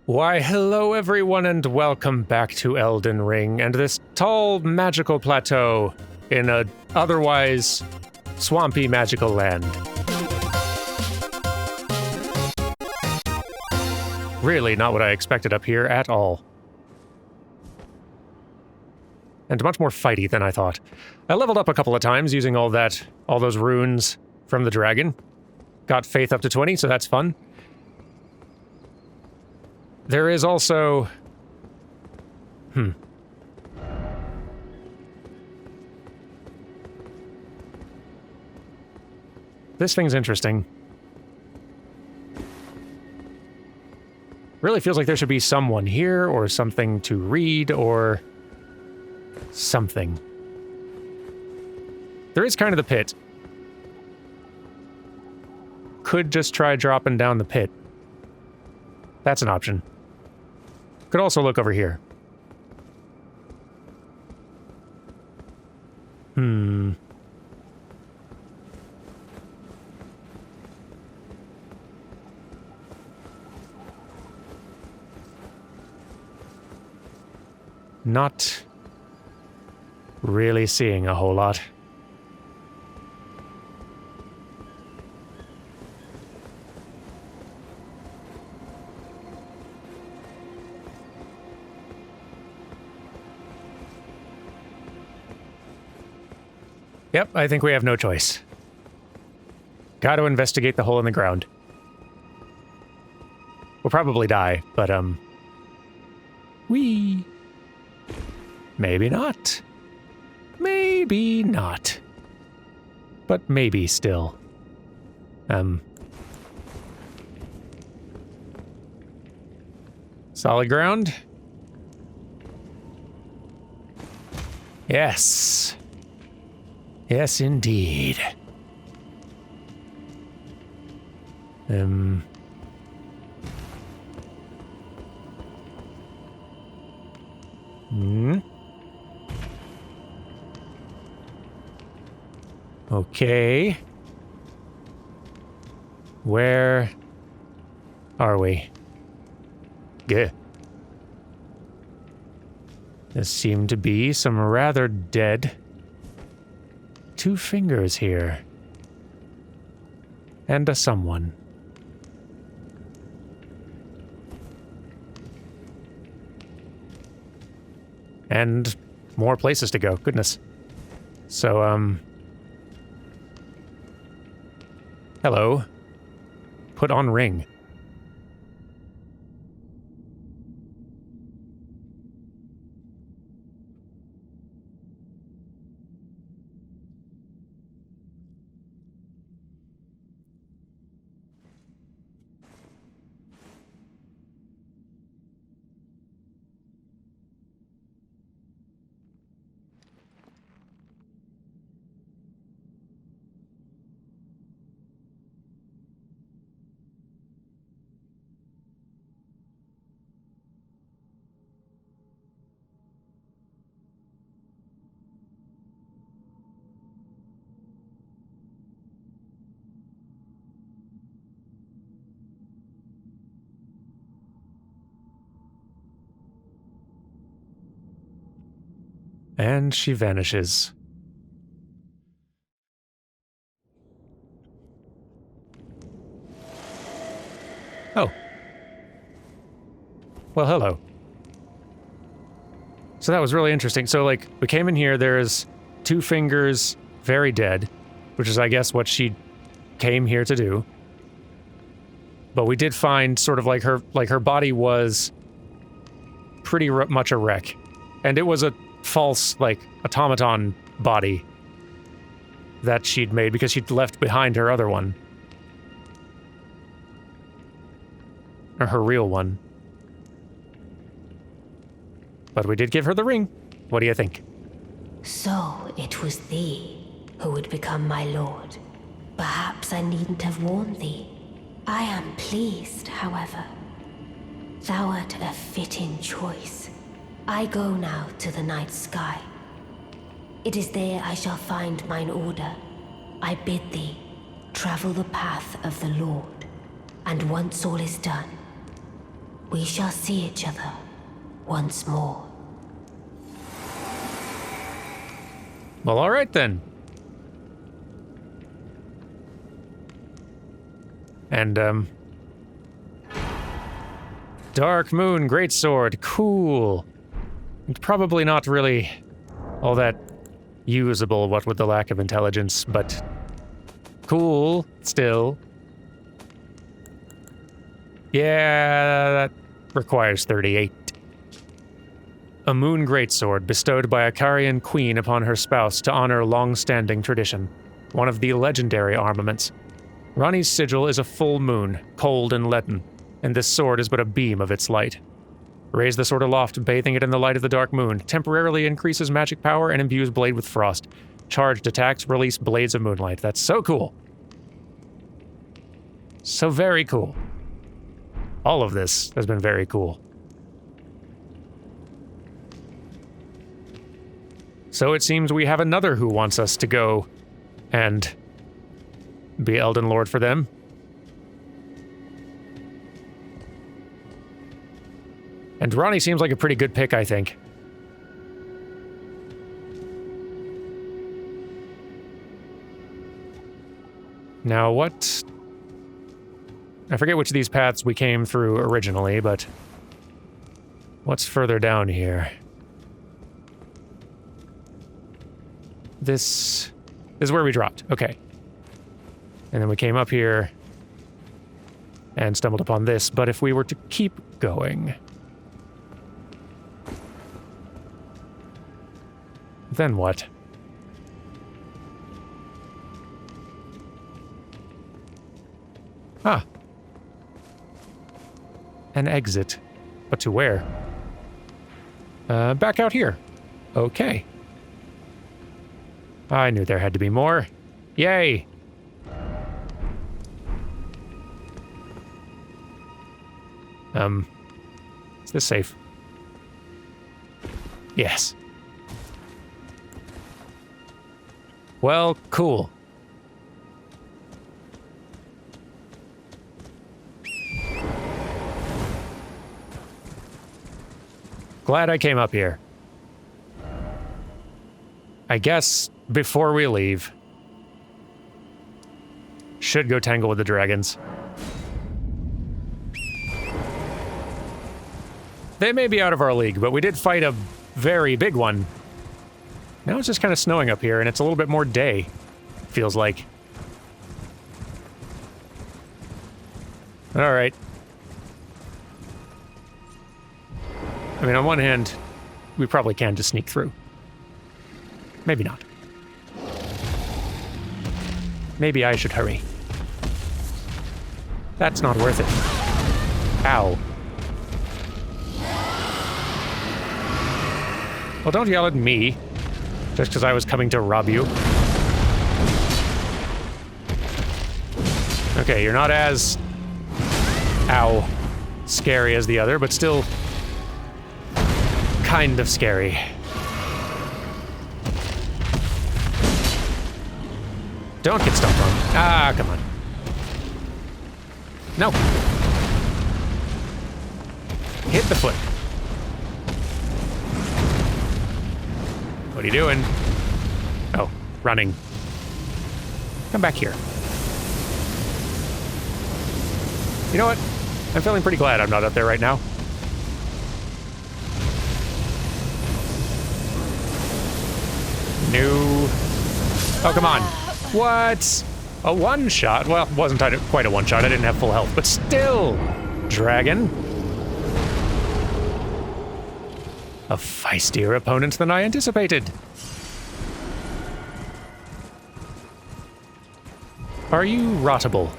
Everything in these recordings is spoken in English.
Why, hello everyone and welcome back to Elden Ring and this tall magical plateau in a otherwise swampy magical land. Really not what I expected up here at all. And much more fighty than I thought. I leveled up a couple of times using all those runes from the dragon. Got faith up to 20, so that's fun. There is also... This thing's interesting. Really feels like there should be someone here, or something to read, or... something. There is kind of the pit. Could just try dropping down the pit. That's an option. Could also look over here. Not really seeing a whole lot. Yep, I think we have no choice. Got to investigate the hole in the ground. We'll probably die, but, whee! Maybe not. Maybe not. But maybe still. Solid ground? Yes. Yes, indeed. Okay. Where are we? Good. There seem to be some rather dead... two fingers here. And a someone. And more places to go. Goodness. So, hello. Put on ring. And she vanishes. Oh. Well, hello. So that was really interesting. So, like, we came in here, there's two fingers, very dead, which is, I guess, what she came here to do. But we did find sort of like her body was pretty much a wreck. And it was a false, like, automaton body that she'd made because she'd left behind her other one. Or her real one. But we did give her the ring. What do you think? So it was thee who would become my lord. Perhaps I needn't have warned thee. I am pleased, however. Thou art a fitting choice. I go now to the night sky. It is there I shall find mine order. I bid thee, travel the path of the Lord, and once all is done, we shall see each other once more. Well, all right then. And, Dark Moon Greatsword, cool. Probably not really all that usable, what with the lack of intelligence, but cool, still. Yeah, that requires 38. A moon greatsword bestowed by a Carian queen upon her spouse to honor long-standing tradition. One of the legendary armaments. Ranni's sigil is a full moon, cold and leaden, and this sword is but a beam of its light. Raise the sword aloft, bathing it in the light of the dark moon. Temporarily increases magic power and imbues blade with frost. Charged attacks release blades of moonlight. That's so cool. So very cool. All of this has been very cool. So it seems we have another who wants us to go and be Elden Lord for them. And Ranni seems like a pretty good pick, I think. Now what... I forget which of these paths we came through originally, but... what's further down here? This is where we dropped. Okay. And then we came up here and stumbled upon this, but if we were to keep going... then what? Ah. An exit. But to where? Back out here. Okay. I knew there had to be more. Yay! Is this safe? Yes. Well, cool. Glad I came up here. I guess before we leave, should go tangle with the dragons. They may be out of our league, but we did fight a very big one. Now it's just kind of snowing up here, and it's a little bit more day, feels like. Alright. I mean, on one hand, we probably can just sneak through. Maybe not. Maybe I should hurry. That's not worth it. Ow. Well, don't yell at me. Just because I was coming to rob you. Okay, you're not as... ow. Scary as the other, but still... kind of scary. Don't get stomped on. Ah, come on. No. Hit the foot. What are you doing? Oh, running. Come back here. You know what? I'm feeling pretty glad I'm not up there right now. No. Oh, come on. What? A one-shot? Well, it wasn't quite a one-shot. I didn't have full health, but still. Dragon. A feistier opponent than I anticipated. Are you rottable?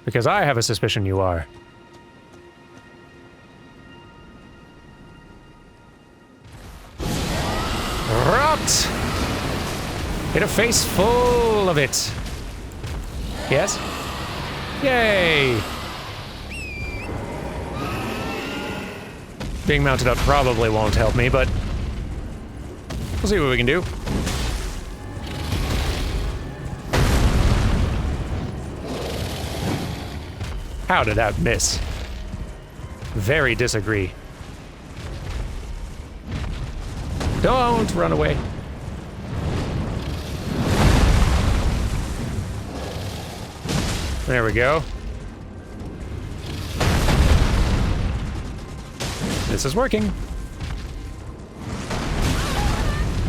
Because I have a suspicion you are. Rot! Get a face full of it. Yes? Yay! Being mounted up probably won't help me, but we'll see what we can do. How did that miss? Very disagree. Don't run away. There we go. This is working.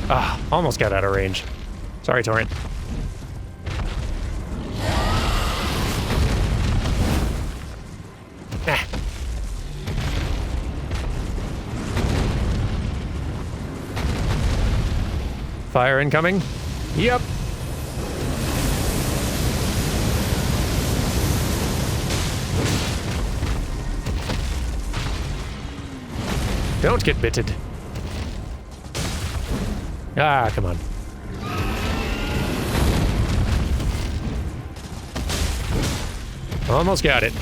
Ah, almost got out of range. Sorry, Torrent. Ah. Fire incoming. Yep. Don't get bitted. Ah, come on. Almost got it.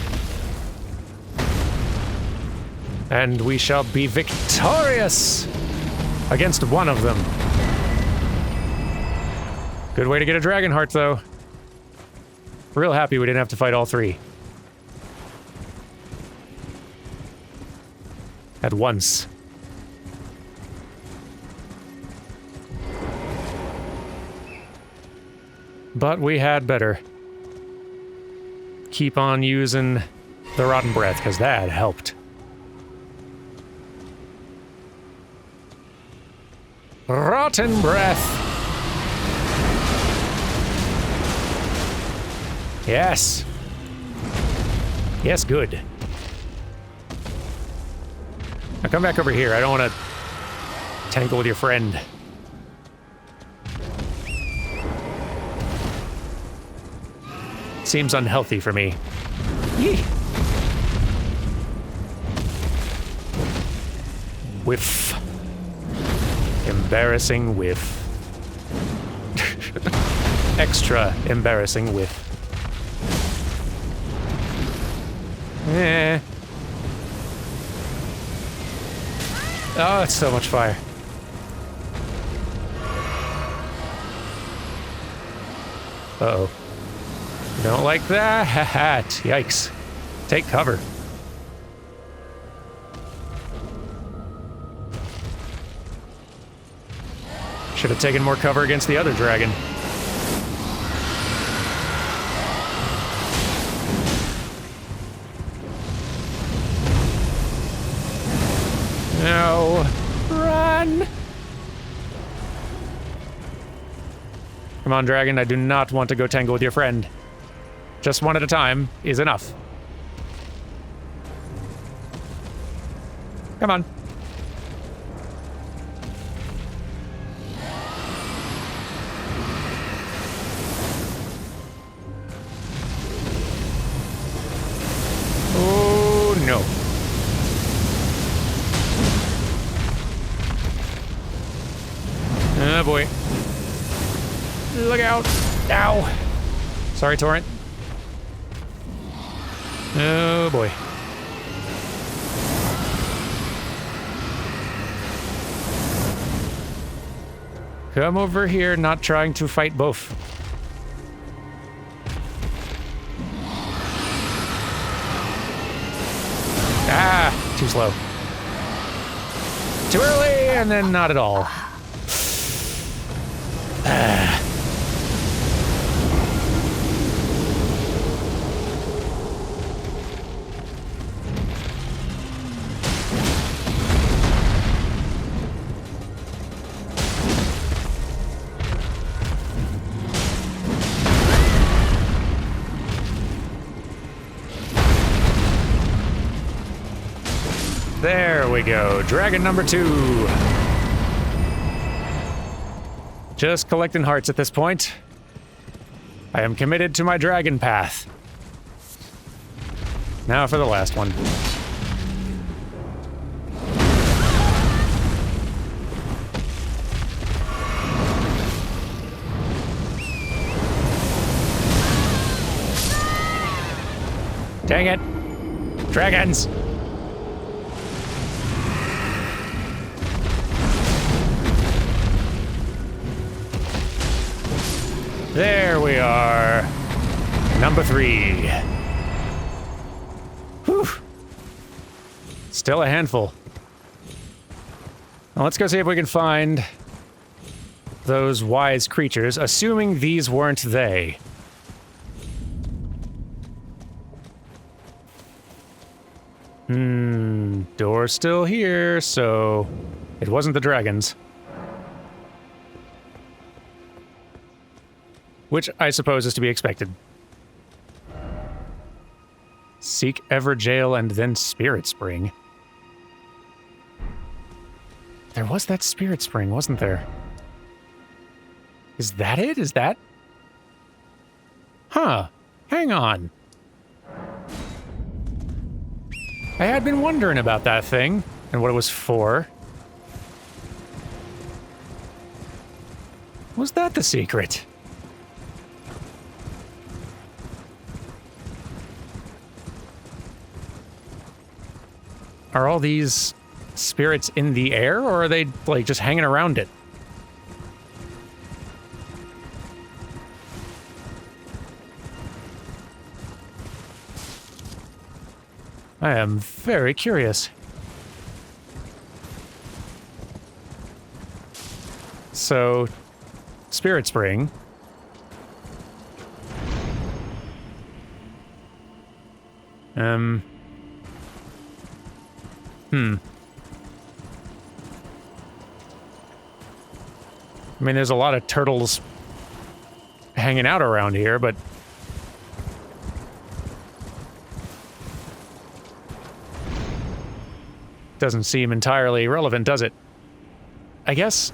And we shall be victorious against one of them. Good way to get a dragon heart, though. Real happy we didn't have to fight all three. At once. But we had better keep on using the Rotten Breath, because that helped. Rotten Breath! Yes! Yes, good. Now come back over here. I don't want to tangle with your friend. Seems unhealthy for me. Yee. Whiff. Embarrassing whiff. Extra embarrassing whiff. Eh. Oh, it's so much fire. Uh-oh. Don't like that. Yikes. Take cover. Should have taken more cover against the other dragon. No. Run! Come on, dragon. I do not want to go tangle with your friend. Just one at a time is enough. Come on. Oh, no. Oh, boy. Look out. Ow. Sorry, Torrent. Oh, boy. Come over here, not trying to fight both. Ah, too slow. Too early, and then not at all. Ah. There we go. Dragon number 2. Just collecting hearts at this point. I am committed to my dragon path. Now for the last one. Dang it. Dragons! There we are. Number 3. Still a handful. Now let's go see if we can find those wise creatures, assuming these weren't they. Door's still here, so it wasn't the dragons. Which I suppose is to be expected. Seek Everjail and then Spirit Spring. There was that Spirit Spring, wasn't there? Is that it? Is that? Huh. Hang on. I had been wondering about that thing and what it was for. Was that the secret? Are all these spirits in the air, or are they, like, just hanging around it? I am very curious. So, Spirit Spring. I mean, there's a lot of turtles hanging out around here, but doesn't seem entirely relevant, does it? I guess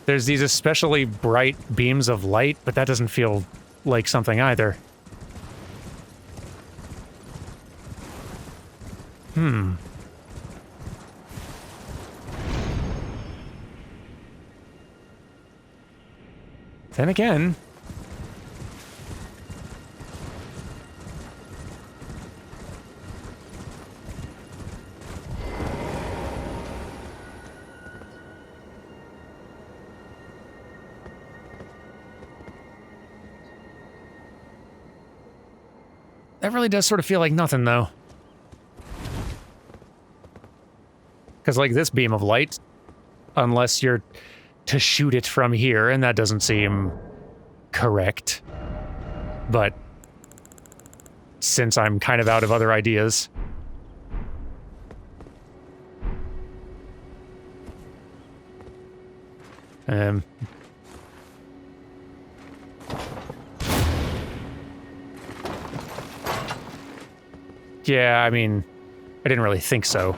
there's these especially bright beams of light, but that doesn't feel like something either. Then again, that really does sort of feel like nothing, though. Because, like, this beam of light, unless you're to shoot it from here, and that doesn't seem correct. But since I'm kind of out of other ideas. Yeah, I mean, I didn't really think so.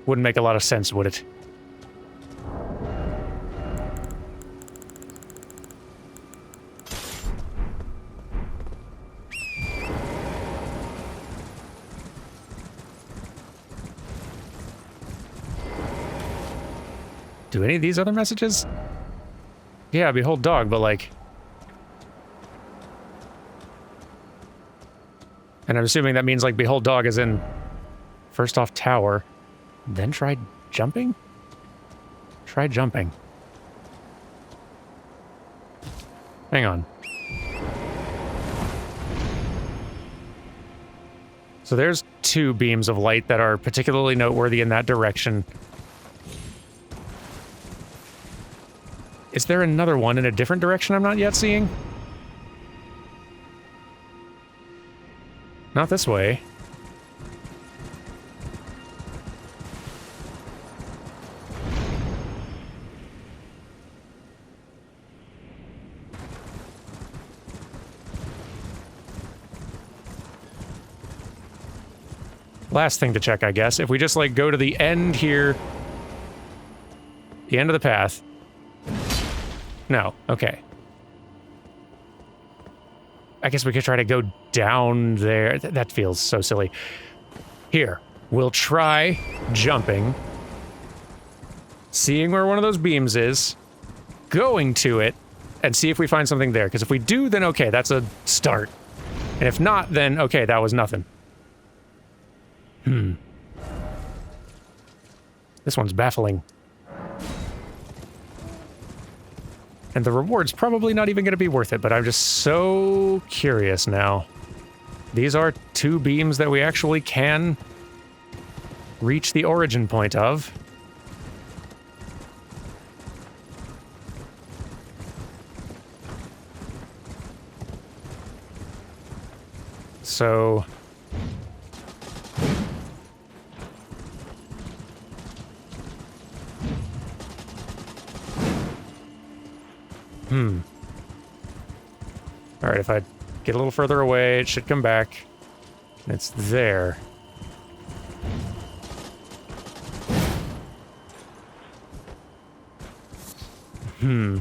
Wouldn't make a lot of sense, would it? Do any of these other messages? Yeah, behold dog, but like... And I'm assuming that means like behold dog is in first off tower, then try jumping? Try jumping. Hang on. So there's two beams of light that are particularly noteworthy in that direction. Is there another one in a different direction I'm not yet seeing? Not this way. Last thing to check, I guess. If we just, like, go to the end here... The end of the path... No, okay. I guess we could try to go down there. That feels so silly. Here, we'll try jumping, seeing where one of those beams is, going to it, and see if we find something there. Because if we do, then okay, that's a start. And if not, then okay, that was nothing. This one's baffling. And the reward's probably not even going to be worth it, but I'm just so curious now. These are 2 beams that we actually can reach the origin point of. So... Alright, if I get a little further away, it should come back. And it's there. It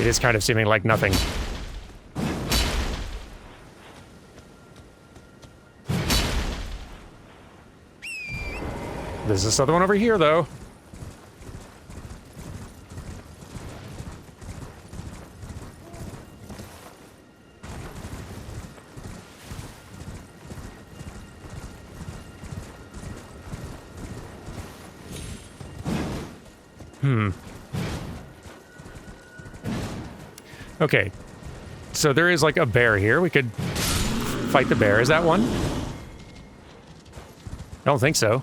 is kind of seeming like nothing. There's this other one over here, though. Okay. So there is like a bear here. We could fight the bear. Is that one? I don't think so.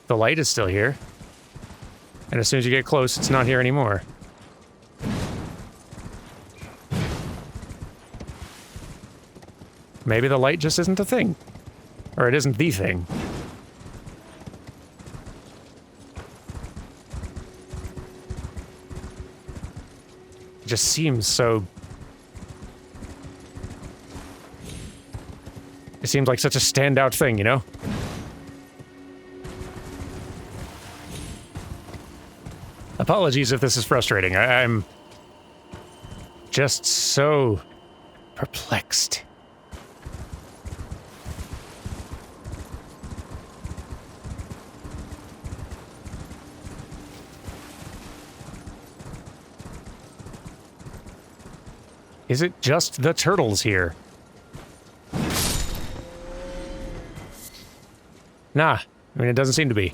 The light is still here. And as soon as you get close, it's not here anymore. Maybe the light just isn't a thing. Or it isn't the thing. It just seems so... It seems like such a standout thing, you know? Apologies if this is frustrating. I'm just so perplexed. Is it just the turtles here? Nah, I mean, it doesn't seem to be.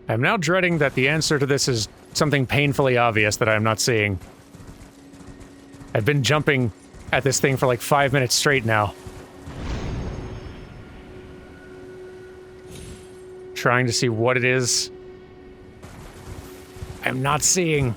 I'm now dreading that the answer to this is something painfully obvious that I'm not seeing. I've been jumping at this thing for like 5 minutes straight now. Trying to see what it is. I'm not seeing.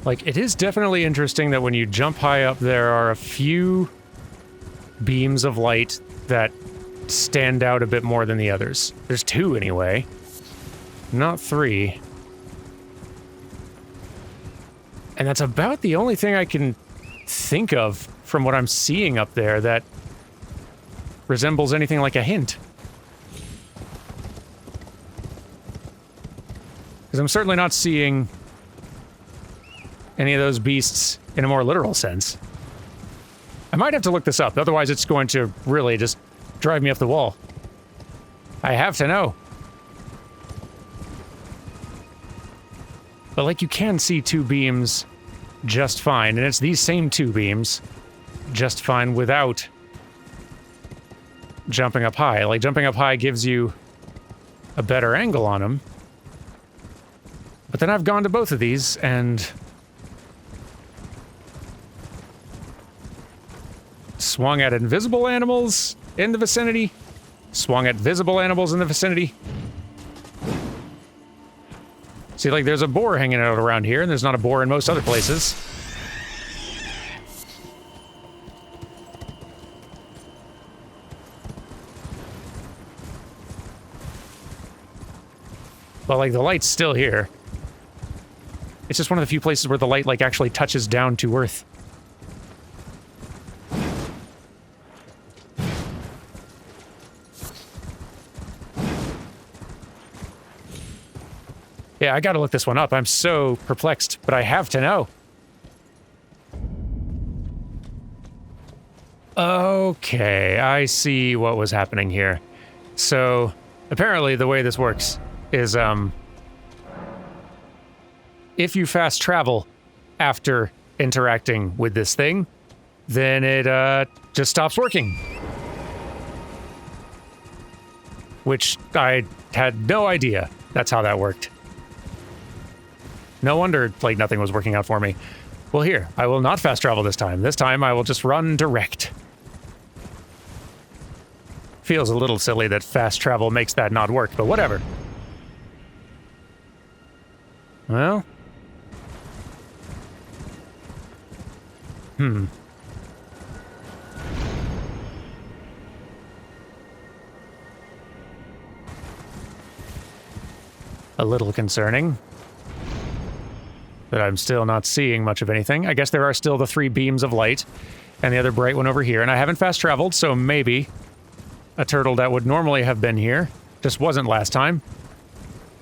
Like, it is definitely interesting that when you jump high up, there are a few beams of light that stand out a bit more than the others. There's 2 anyway, not 3. And that's about the only thing I can think of from what I'm seeing up there that resembles anything like a hint. Because I'm certainly not seeing any of those beasts in a more literal sense. I might have to look this up, otherwise it's going to really just drive me up the wall. I have to know. But like, you can see 2 beams just fine, and it's these same 2 beams just fine without jumping up high. Like, jumping up high gives you a better angle on them. But then I've gone to both of these, and swung at invisible animals in the vicinity, swung at visible animals in the vicinity. See, like, there's a boar hanging out around here, and there's not a boar in most other places. But, like, the light's still here. It's just one of the few places where the light, like, actually touches down to Earth. Yeah, Okay, I gotta look this one up. I'm so perplexed, but I have to know. Okay, I see what was happening here. So, apparently the way this works is, if you fast travel after interacting with this thing, then it, just stops working. Which I had no idea that's how that worked. No wonder, like, nothing was working out for me. Well, here, I will not fast travel this time. This time I will just run direct. Feels a little silly that fast travel makes that not work, but whatever. Well. A little concerning that I'm still not seeing much of anything. I guess there are still the 3 beams of light and the other bright one over here, and I haven't fast traveled, so maybe a turtle that would normally have been here just wasn't last time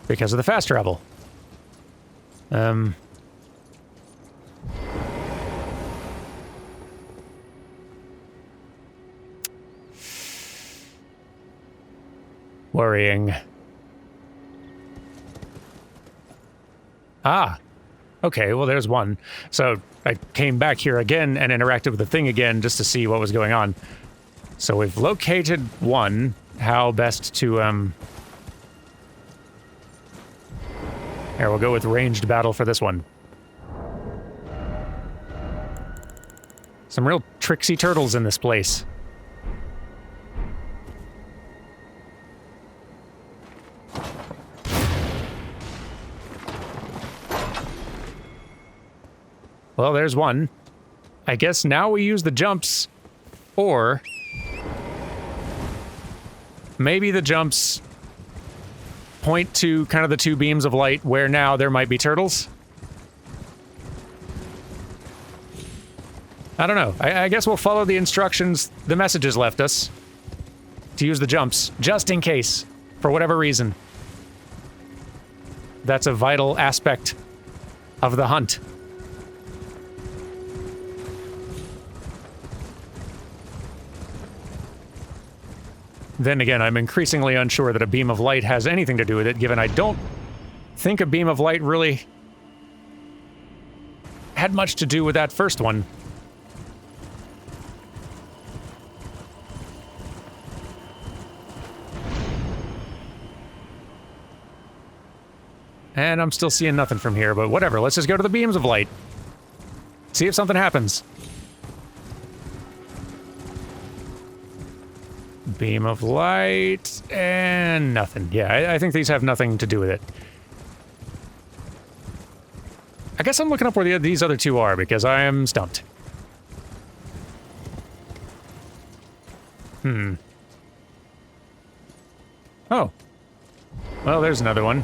because of the fast travel. Worrying. Ah, okay, well there's one. So I came back here again and interacted with the thing again just to see what was going on. So we've located one. How best to, Here, we'll go with ranged battle for this one. Some real tricksy turtles in this place. Well, there's one. I guess now we use the jumps, or maybe the jumps point to kind of the 2 beams of light where now there might be turtles. I don't know. I guess we'll follow the instructions the messages left us to use the jumps, just in case, for whatever reason. That's a vital aspect of the hunt. Then again, I'm increasingly unsure that a beam of light has anything to do with it, given I don't think a beam of light really had much to do with that first one. And I'm still seeing nothing from here, but whatever, let's just go to the beams of light. See if something happens. Beam of light, and nothing. Yeah, I think these have nothing to do with it. I guess I'm looking up where these other 2 are, because I am stumped. Oh. Well, there's another one.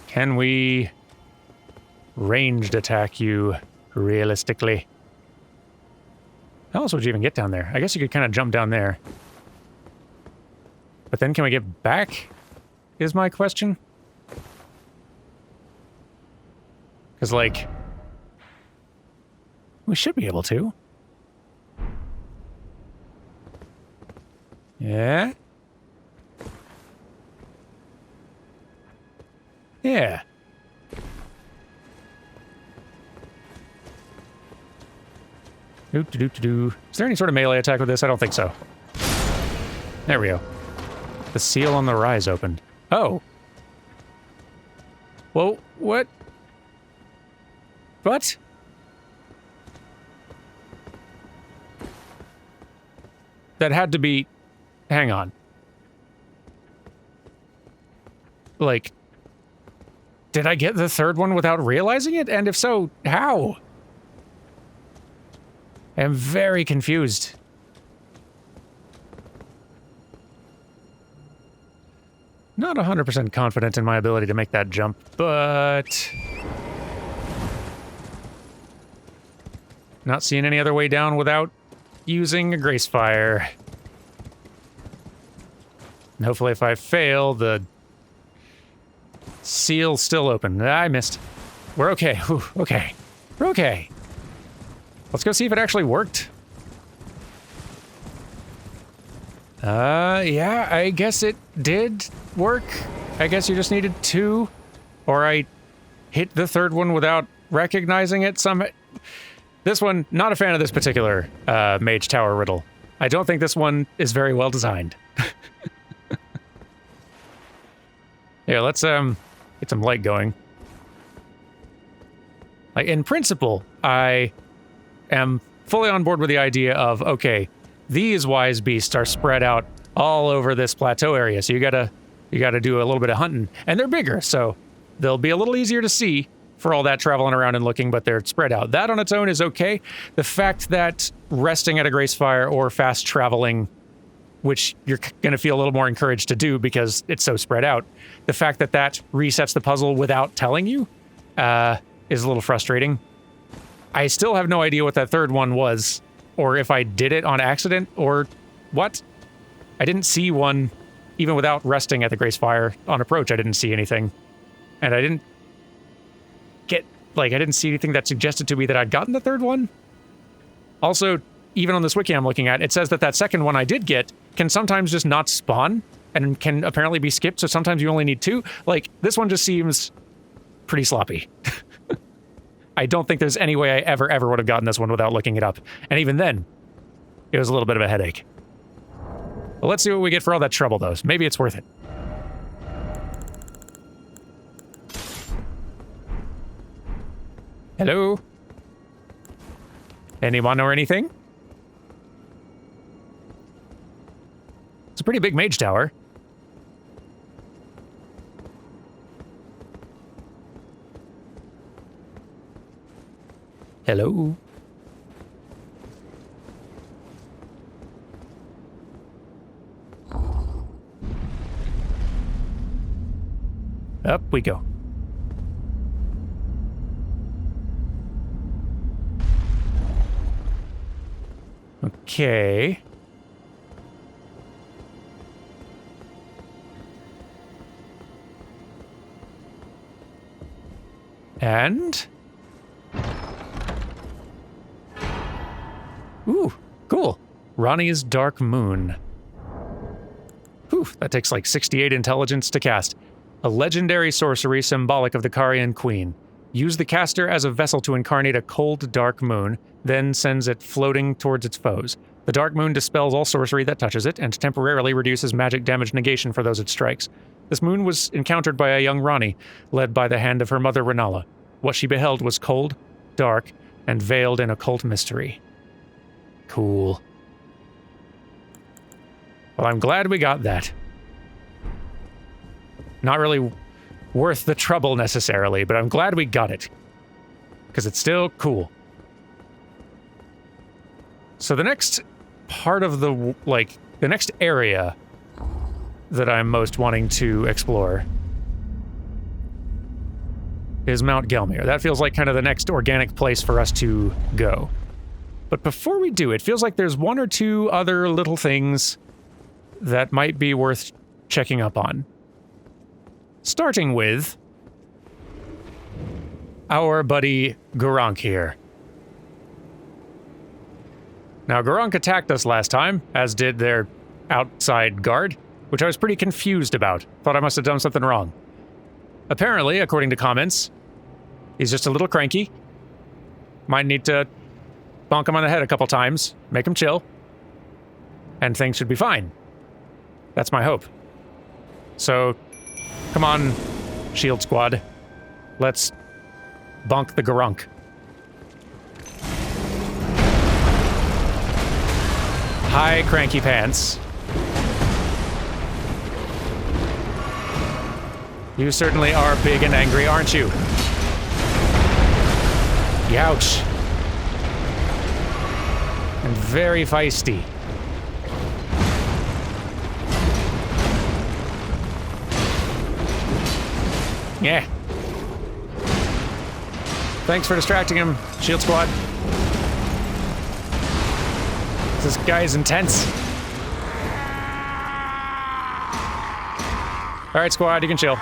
Can we ranged attack you realistically? How else would you even get down there? I guess you could kind of jump down there. But then can we get back? Is my question. Because, like, we should be able to. Yeah? Yeah. Is there any sort of melee attack with this? I don't think so. There we go. The seal on the rise opened. Oh. Well, what? What? That had to be... Hang on. Like... Did I get the third one without realizing it? And if so, how? I'm very confused. Not 100% confident in my ability to make that jump, but... Not seeing any other way down without using a grace fire. And hopefully if I fail, the seal's still open. I missed. We're okay. Whew, okay. We're okay. Let's go see if it actually worked. Yeah, I guess it did work. I guess you just needed 2. Or I hit the 3rd one without recognizing it somehow. This one, not a fan of this particular Mage Tower riddle. I don't think this one is very well designed. Here, let's get some light going. Like, in principle, I am fully on board with the idea of, okay, these wise beasts are spread out all over this plateau area, so you gotta do a little bit of hunting. And they're bigger, so they'll be a little easier to see for all that traveling around and looking, but they're spread out. That on its own is okay. The fact that resting at a grace fire or fast traveling, which you're going to feel a little more encouraged to do because it's so spread out, the fact that that resets the puzzle without telling you is a little frustrating. I still have no idea what that 3rd one was, or if I did it on accident, or what. I didn't see one, even without resting at the grace fire on approach. I didn't see anything. And I didn't I didn't see anything that suggested to me that I'd gotten the 3rd one. Also, even on this wiki I'm looking at, it says that that 2nd one I did get can sometimes just not spawn and can apparently be skipped, so sometimes you only need 2. Like, this one just seems pretty sloppy. I don't think there's any way I ever would have gotten this one without looking it up. And even then, it was a little bit of a headache. But let's see what we get for all that trouble, though. Maybe it's worth it. Hello? Anyone or anything? It's a pretty big mage tower. Hello? Up we go. Okay. And? Ooh, cool. Ronnie's Dark Moon. Whew, that takes like 68 intelligence to cast. A legendary sorcery symbolic of the Carian Queen. Use the caster as a vessel to incarnate a cold, dark moon, then sends it floating towards its foes. The dark moon dispels all sorcery that touches it, and temporarily reduces magic damage negation for those it strikes. This moon was encountered by a young Ronnie, led by the hand of her mother Renala. What she beheld was cold, dark, and veiled in occult mystery. Cool. Well, I'm glad we got that. Not really worth the trouble necessarily, but I'm glad we got it. Because it's still cool. So the next part of the next area that I'm most wanting to explore is Mount Gelmir. That feels like kind of the next organic place for us to go. But before we do, it feels like there's 1 or 2 other little things that might be worth checking up on. Starting with our buddy Gurranq here. Now, Gurranq attacked us last time, as did their outside guard, which I was pretty confused about. Thought I must have done something wrong. Apparently, according to comments, he's just a little cranky. Might need to bonk him on the head a couple times, make him chill, and things should be fine. That's my hope. So, come on, Shield Squad. Let's bonk the Gurranq. Hi, Cranky Pants. You certainly are big and angry, aren't you? Youch. And very feisty. Yeah. Thanks for distracting him, Shield Squad. This guy is intense. All right, squad, you can chill.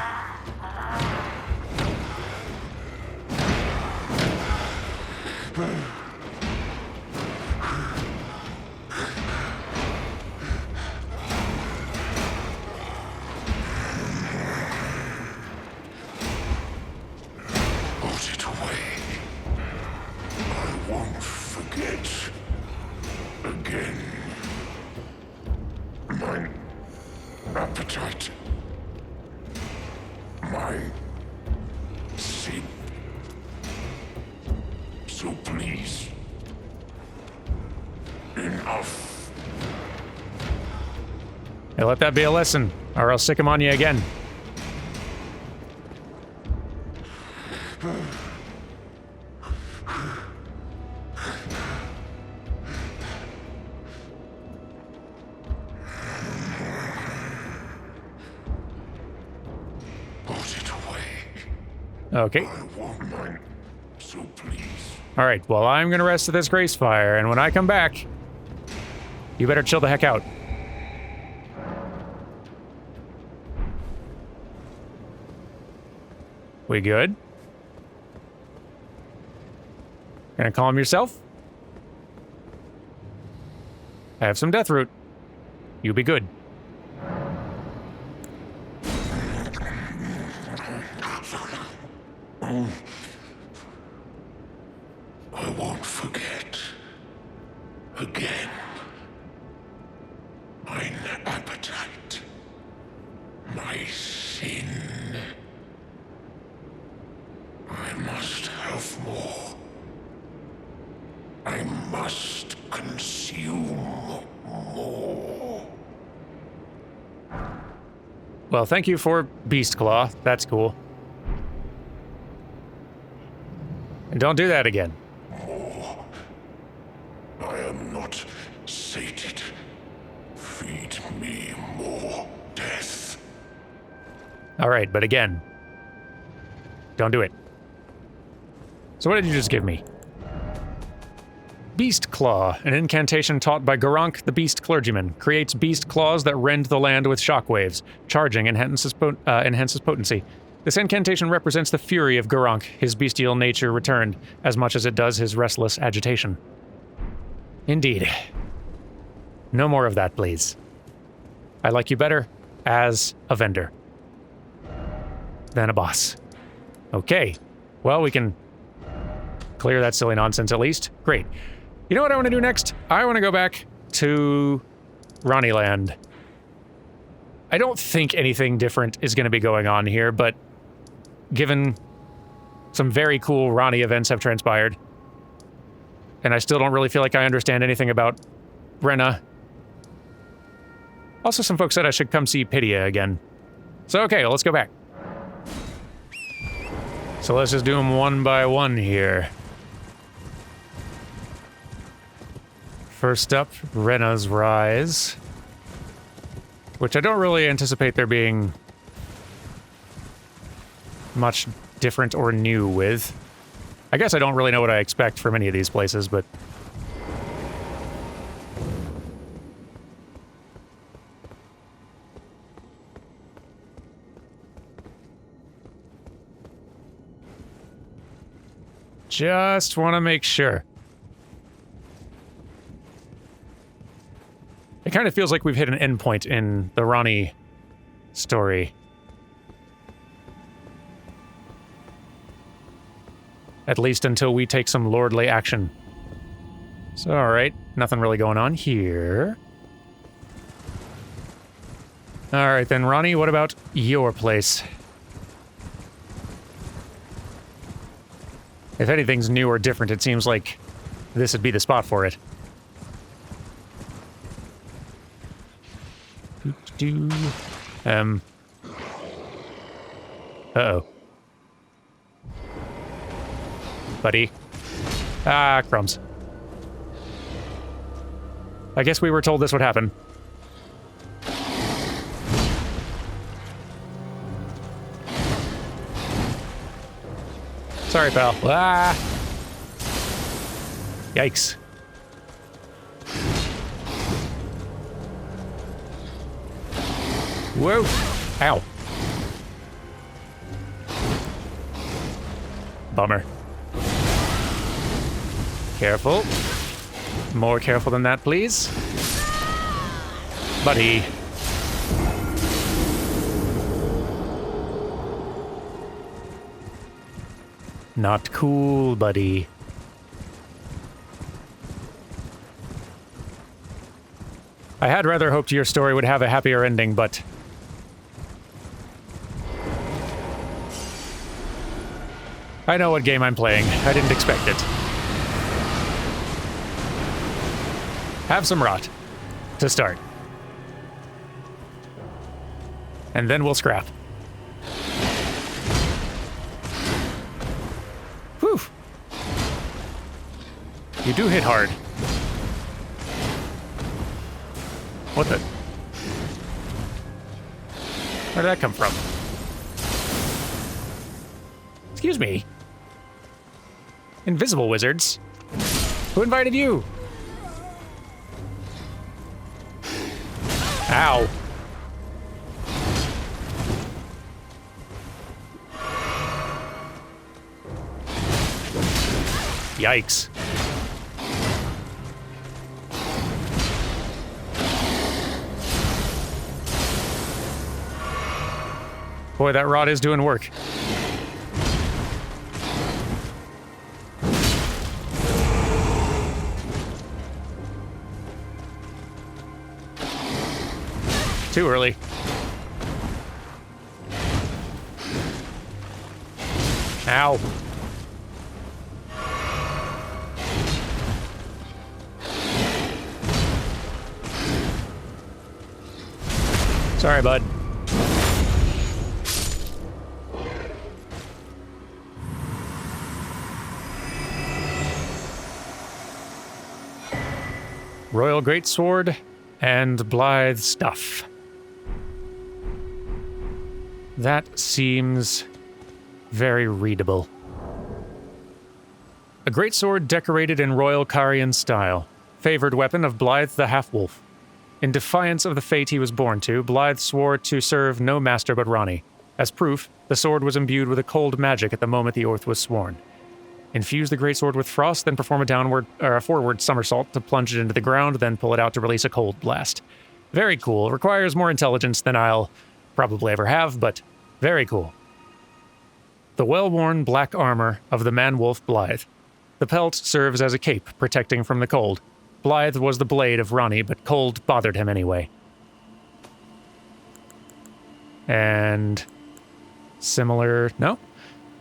Put it away. I won't forget. Again. My appetite. My sin. So please. Enough. Hey, let that be a lesson, or I'll sick him on you again. Put it away. Okay. I won't mind. So please. All right, well, I'm gonna rest at this grace fire, and when I come back, you better chill the heck out. We good? Gonna calm yourself? I have some death root. You be good. I won't forget. Again. Mine appetite. My sin. I must have more. I must consume more. Well, thank you for Beast Claw. That's cool. And don't do that again. More. I am not sated. Feed me more death. All right, but again, don't do it. So what did you just give me? Beast Claw, an incantation taught by Garank, the Beast Clergyman, creates beast claws that rend the land with shockwaves. Charging enhances potency. This incantation represents the fury of Garank, his bestial nature returned, as much as it does his restless agitation. Indeed. No more of that, please. I like you better as a vendor than a boss. Okay. Well, we can clear that silly nonsense at least. Great. You know what I want to do next? I want to go back to Ronnie Land. I don't think anything different is going to be going on here, but given some very cool Ronnie events have transpired, and I still don't really feel like I understand anything about Rena. Also, some folks said I should come see Pydia again. So, okay, well, let's go back. So let's just do them one by one here. First up, Rena's Rise. Which I don't really anticipate there being much different or new with. I guess I don't really know what I expect from any of these places, but... just want to make sure. It kind of feels like we've hit an endpoint in the Ronnie story. At least until we take some lordly action. So, alright, nothing really going on here. Alright then, Ronnie, what about your place? If anything's new or different, it seems like this would be the spot for it. Uh-oh. Buddy. Ah, crumbs. I guess we were told this would happen. Sorry, pal. Ah! Yikes. Whoa! Ow. Bummer. Careful. More careful than that, please. Buddy. Not cool, buddy. I had rather hoped your story would have a happier ending, but... I know what game I'm playing. I didn't expect it. Have some rot. To start. And then we'll scrap. Whew. You do hit hard. What the? Where did that come from? Excuse me. Invisible wizards? Who invited you? Ow. Yikes. Boy, that rod is doing work. Too early. Ow. Sorry, bud. Royal Greatsword and Blithe stuff. That seems very readable. A greatsword decorated in royal Carrian style. Favored weapon of Blithe the Half-Wolf. In defiance of the fate he was born to, Blithe swore to serve no master but Ronnie. As proof, the sword was imbued with a cold magic at the moment the oath was sworn. Infuse the greatsword with frost, then perform a forward somersault to plunge it into the ground, then pull it out to release a cold blast. Very cool. Requires more intelligence than I'll probably ever have, but very cool. The well-worn black armor of the man-wolf Blithe. The pelt serves as a cape, protecting from the cold. Blithe was the blade of Ronnie, but cold bothered him anyway. And... similar... no?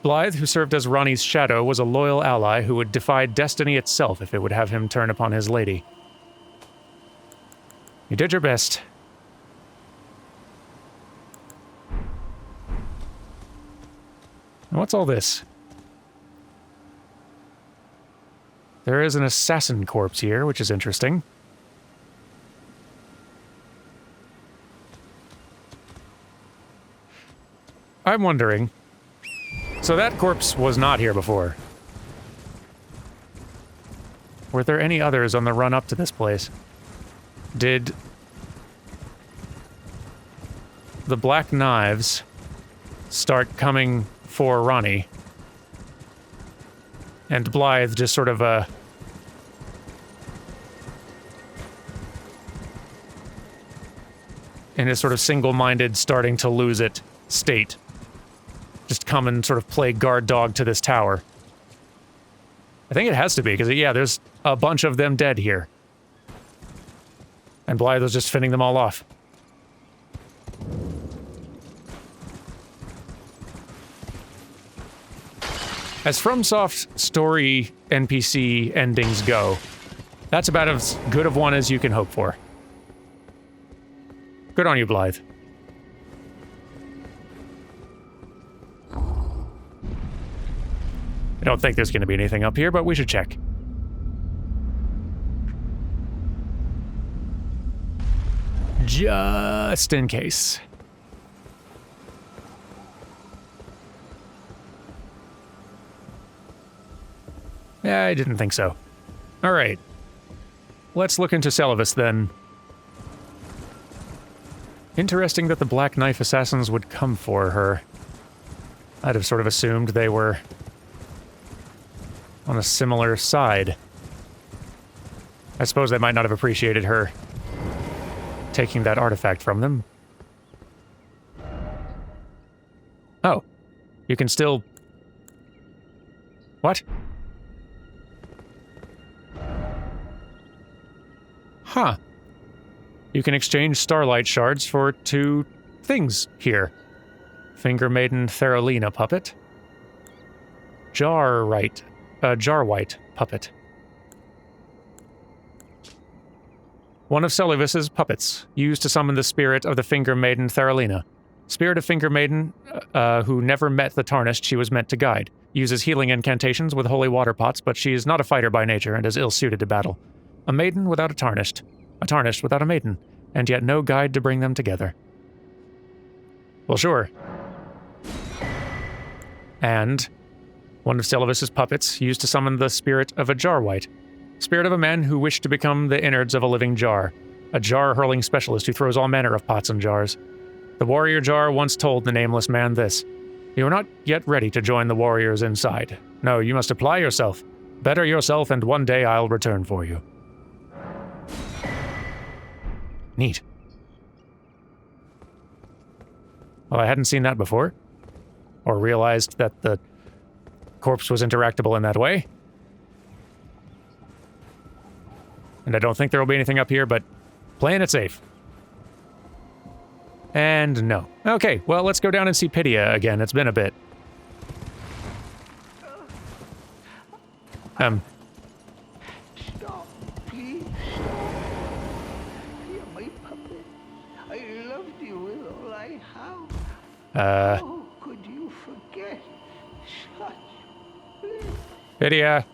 Blithe, who served as Ronnie's shadow, was a loyal ally who would defy destiny itself if it would have him turn upon his lady. You did your best. What's all this? There is an assassin corpse here, which is interesting. I'm wondering... so that corpse was not here before. Were there any others on the run up to this place? Did the Black Knives start coming for Ronnie? And Blithe just sort of, in a sort of single-minded, starting to lose it state, just come and sort of play guard dog to this tower. I think it has to be, because, yeah, there's a bunch of them dead here. And Blithe was just fending them all off. As FromSoft story NPC endings go, that's about as good of one as you can hope for. Good on you, Blithe. I don't think there's going to be anything up here, but we should check. Just in case. Yeah, I didn't think so. Alright. Let's look into Celavis, then. Interesting that the Black Knife Assassins would come for her. I'd have sort of assumed they were on a similar side. I suppose they might not have appreciated her taking that artifact from them. Oh. You can still... What? Huh. You can exchange starlight shards for 2 things here. Finger Maiden Theralina puppet. Jarwhite puppet. One of Celivis's puppets, used to summon the spirit of the Finger Maiden Theralina. Spirit of Finger Maiden, who never met the Tarnished she was meant to guide. Uses healing incantations with holy water pots, but she is not a fighter by nature and is ill-suited to battle. A maiden without a Tarnished without a maiden, and yet no guide to bring them together. Well, sure. And one of Celivis's puppets, used to summon the spirit of a Jarwhite. Spirit of a man who wished to become the innards of a living jar. A jar-hurling specialist who throws all manner of pots and jars. The warrior jar once told the nameless man this: "You are not yet ready to join the warriors inside. No, you must apply yourself. Better yourself, and one day I'll return for you." Neat. Well, I hadn't seen that before. Or realized that the corpse was interactable in that way. And I don't think there will be anything up here, but playing it safe. And no. Okay, well, let's go down and see Pydia again. It's been a bit. Stop, please stop. You're my puppet. I loved you with all I have. How could you forget such bliss? Pydia.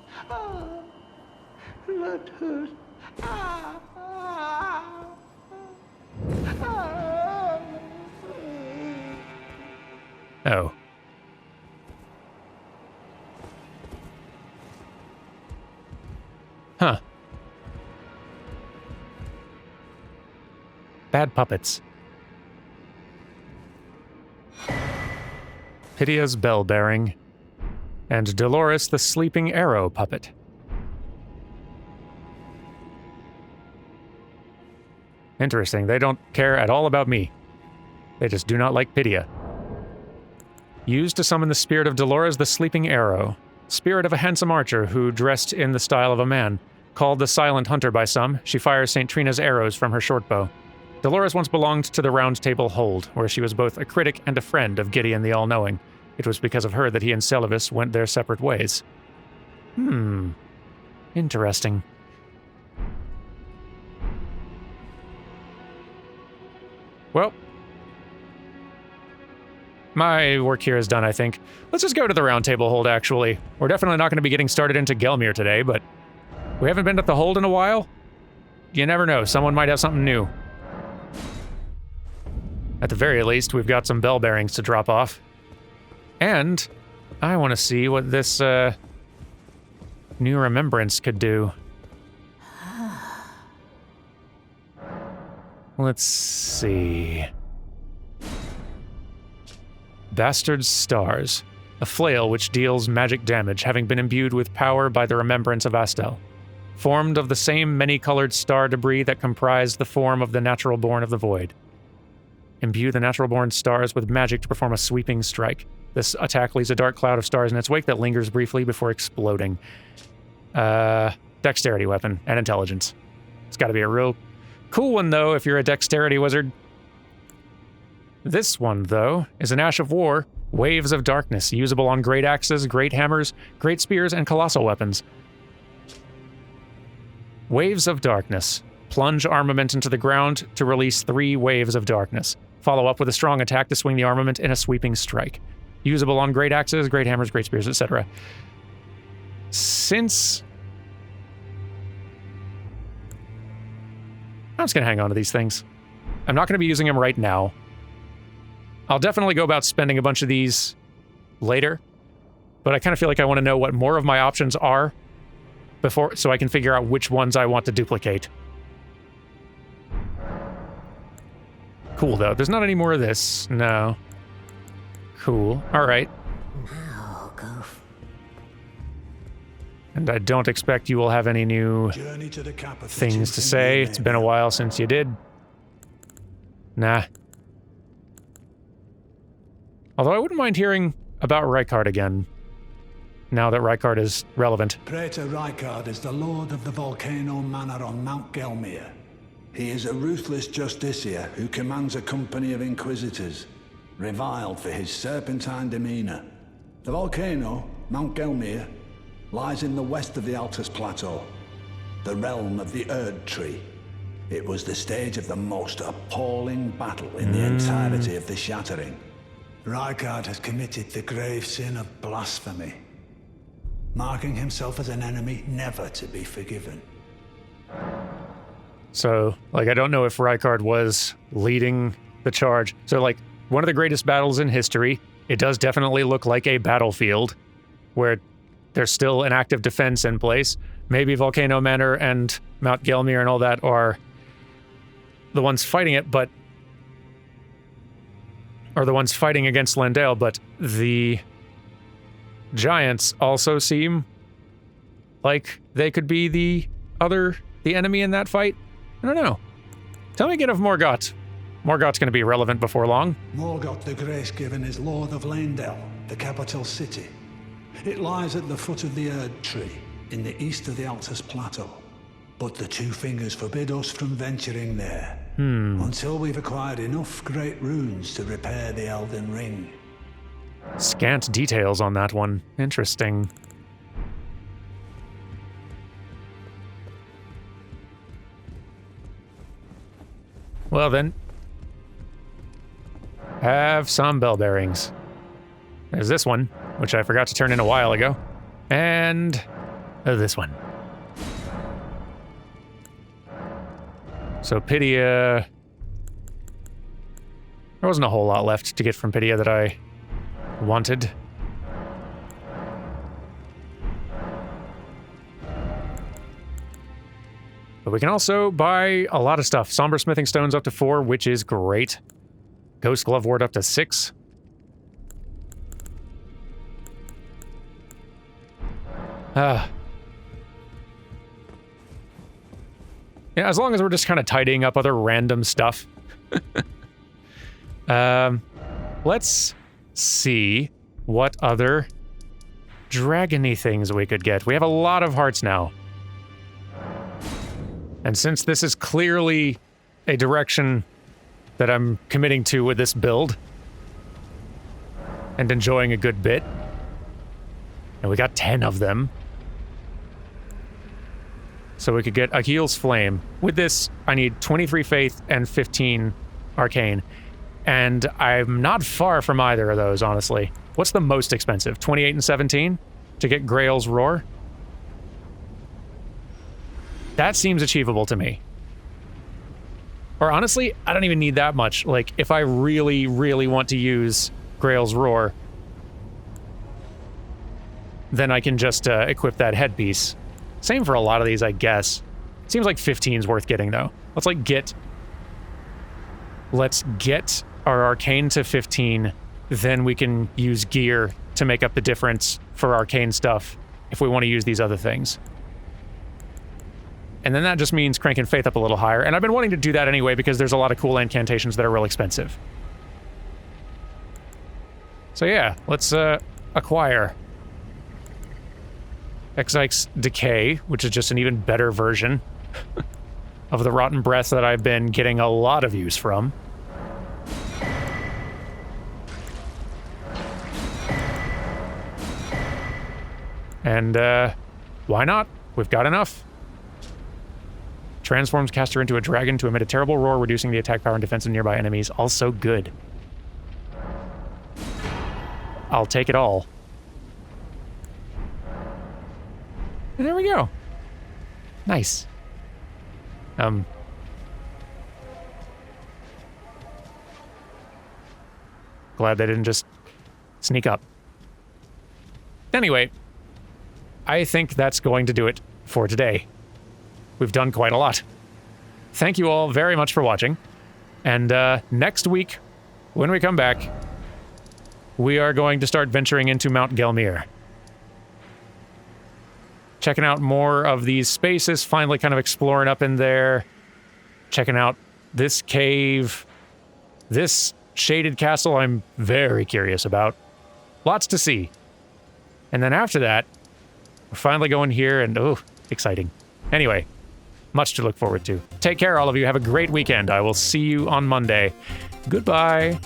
That hurt. Oh. Huh. Bad puppets. Pydia's bell bearing. And Dolores the sleeping arrow puppet. Interesting. They don't care at all about me. They just do not like Pydia. Used to summon the spirit of Dolores the Sleeping Arrow. Spirit of a handsome archer who, dressed in the style of a man. Called the Silent Hunter by some, she fires St. Trina's arrows from her short bow. Dolores once belonged to the Round Table Hold, where she was both a critic and a friend of Gideon the All-Knowing. It was because of her that he and Celivis went their separate ways. Interesting. Well, my work here is done, I think. Let's just go to the Round Table Hold, actually. We're definitely not going to be getting started into Gelmir today, but we haven't been at the Hold in a while. You never know, someone might have something new. At the very least, we've got some bell bearings to drop off. And I want to see what this, new remembrance could do. Let's see... Bastard Stars. A flail which deals magic damage, having been imbued with power by the remembrance of Astel. Formed of the same many-colored star debris that comprised the form of the natural born of the void. Imbue the natural born stars with magic to perform a sweeping strike. This attack leaves a dark cloud of stars in its wake that lingers briefly before exploding. Dexterity weapon and intelligence. It's gotta be a real cool one, though, if you're a dexterity wizard. This one, though, is an Ash of War, Waves of Darkness, usable on great axes, great hammers, great spears, and colossal weapons. Waves of Darkness. Plunge armament into the ground to release 3 waves of darkness. Follow up with a strong attack to swing the armament in a sweeping strike. Usable on great axes, great hammers, great spears, etc. Since... I'm just going to hang on to these things. I'm not going to be using them right now. I'll definitely go about spending a bunch of these later, but I kind of feel like I want to know what more of my options are before, so I can figure out which ones I want to duplicate. Cool, though. There's not any more of this. No. Cool. All right. Now go. And I don't expect you will have any new things to say. It's been a while since you did. Nah. Although I wouldn't mind hearing about Rykard again, now that Rykard is relevant. Praetor Rykard is the lord of the Volcano Manor on Mount Gelmir. He is a ruthless justiciar who commands a company of inquisitors, reviled for his serpentine demeanor. The volcano, Mount Gelmir, lies in the west of the Altus Plateau, the realm of the Erd Tree. It was the stage of the most appalling battle in the entirety of the Shattering. Rykard has committed the grave sin of blasphemy, marking himself as an enemy never to be forgiven. So, like, I don't know if Rykard was leading the charge. So, like, one of the greatest battles in history, it does definitely look like a battlefield where there's still an active defense in place. Maybe Volcano Manor and Mount Gelmir and all that are the ones fighting it, but... or the ones fighting against Lendale, but the giants also seem like they could be the enemy in that fight. I don't know. Tell me again of Morgott. Morgott's going to be relevant before long. Morgott the Grace-Given is Lord of Lendale, the capital city. It lies at the foot of the Erd Tree, in the east of the Altus Plateau. But the Two Fingers forbid us from venturing there, until we've acquired enough great runes to repair the Elden Ring. Scant details on that one. Interesting. Well then, have some bell bearings. There's this one, which I forgot to turn in a while ago, and this one. So Pydia, there wasn't a whole lot left to get from Pydia that I wanted. But we can also buy a lot of stuff. Somber Smithing Stones up to 4, which is great. Ghost Glove Ward up to 6. Yeah, as long as we're just kind of tidying up other random stuff. Let's see what other dragony things we could get. We have a lot of hearts now. And since this is clearly a direction that I'm committing to with this build, and enjoying a good bit, and we got 10 of them, so we could get Akil's Flame. With this, I need 23 Faith and 15 Arcane, and I'm not far from either of those, honestly. What's the most expensive? 28 and 17 to get Grail's Roar? That seems achievable to me. Or honestly, I don't even need that much. Like, if I really, really want to use Grail's Roar, then I can just equip that headpiece. Same for a lot of these, I guess. Seems like 15's worth getting, though. Let's get our Arcane to 15, then we can use gear to make up the difference for Arcane stuff if we want to use these other things. And then that just means cranking Faith up a little higher. And I've been wanting to do that anyway because there's a lot of cool incantations that are real expensive. So yeah, let's acquire Exike's Decay, which is just an even better version of the Rotten Breath that I've been getting a lot of use from. And why not? We've got enough. Transforms caster into a dragon to emit a terrible roar, reducing the attack power and defense of nearby enemies. Also good. I'll take it all. And there we go. Nice. Glad they didn't just sneak up. Anyway, I think that's going to do it for today. We've done quite a lot. Thank you all very much for watching. And next week, when we come back, we are going to start venturing into Mount Gelmir. checking out more of these spaces, finally kind of exploring up in there, checking out this cave, this shaded castle I'm very curious about. Lots to see. And then after that, we're finally going here and, oh, exciting. Anyway, much to look forward to. Take care, all of you. Have a great weekend. I will see you on Monday. Goodbye.